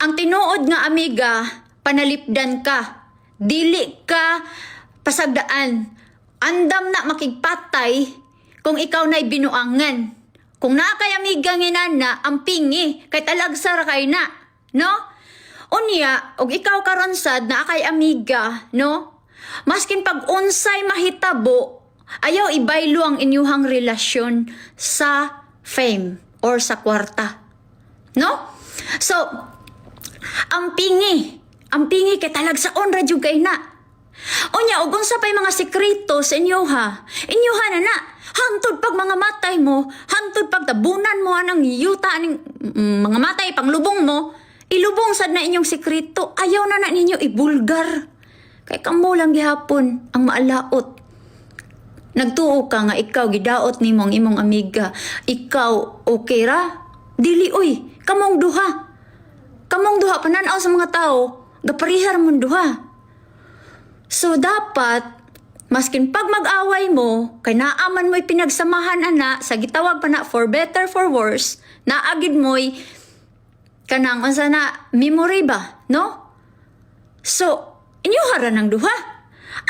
Ang tinuod nga amiga, panalipdan ka. Dili ka pasagdaan. Andam na makigpatay kung ikaw na'y binuangan. Kung na kay amiga nginana, ang pingi, kay talagsara kay na. No? Unya, og ikaw karon sad na kay amiga, no? Maskin pag unsay mahitabo, ayaw ibaylo ang inyuhang relasyon sa fame or sa kwarta. No? So, ang pingi kay talagsaon ra jud kay na. Unya, ug unsa pay mga sekreto sa inyoha na. Hantod pag mga matay mo, hantod pag tabunan mo anang yuta aning mga matay panglubong mo, ilubong sad na inyong sekreto. Ayaw na ninyo ibulgar. Kay kamo lang gihapon ang maalaot. Nagtuo ka nga ikaw gidaot nimo ang imong amiga. Ikaw okay ra? Dili oy, kamong duha. Kamong duha pananaw sa mga tao, gaparihar mong duha. So dapat maskin pag mag-away mo, kay naaman mo'y pinagsamahan ana, sa gitawag pa na for better for worse, naagid mo'y kanang unsa na memory ba, no? So, inyo hara ng duha.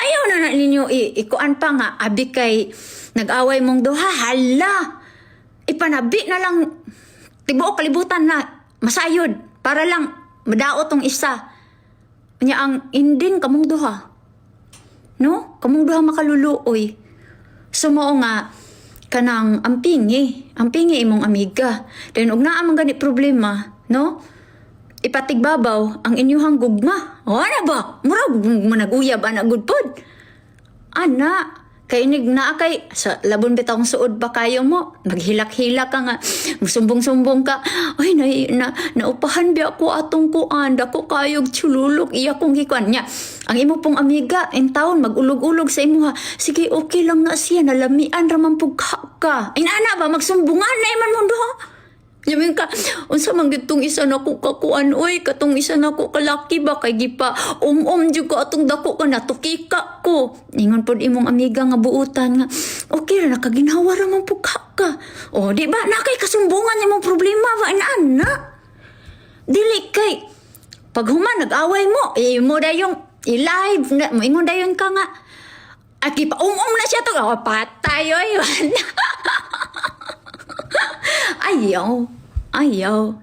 Ayaw na ninyo ikuan pa nga, abi kay nag-away mong duha, hala! Ipanabi na lang, tibuok kalibutan na, masayod, para lang madaot tong isa. Nya ang ending kamong duha. No? Kamong duha makaluluoy. So mao nga kanang ampingi imong amiga. Then ug naa man gani problema, no? Ipatigbabaw ang inyuhang gugma. O ana ba? Murag managuyab ana gud pod. Ana, kay inig naa kay sa labon bitawng suod ba kayo mo? Maghilak-hilak ka nga, musumbong-sumbong ka. Ay naupahan bi ako atong kuan, dako kayog chululok iya kong gikuan niya. Ang imo pong amiga in taon magulog-ulog sa imuha. Sige, okay lang na siya, nalamian ra man pugka ka. Ay ana ba magsumbungan na iman mo duha? Yamin ka, unsa man gitong isa nako kakuan oy, katong isa nako kalaki ba kay gipa jud ko atong dako ka natukika ko. Ingon pod imong amiga nga buutan nga, okay ra nakaginhawa ra man pugka ka. O di ba na kay kasumbungan imong problema ba ana? Dili kay pag human nag-away mo, mo dayong i-live na mo ingon dayon ka nga. Aki pa na siya to, patay oy. Ayaw,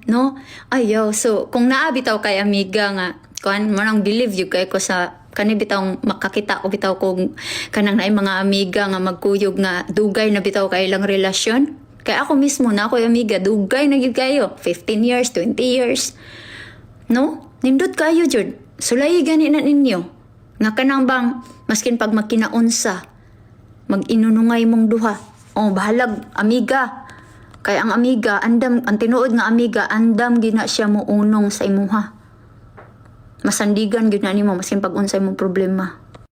no? Ayaw. So, kung naabitaw kay amiga nga, kuan manang believe you kay ko sa kani bitaw makakita ko bitaw kung kanang naay mga amiga nga magkuyog nga dugay na bitaw kay ilang relasyon. Kay ako mismo na ako amiga, dugay na gyud kayo, 15 years, 20 years. No? Nindot kayo jud. Sulay gani na ninyo. Nga kanang bang maskin pag magkinaunsa, mag-inunungay mong duha. Oh, bahalag amiga. Kaya ang amiga, ang tinuod nga amiga, andam gina siya mo unong sa imuha. Masandigan gina nimo maskin pag unsay mong problema.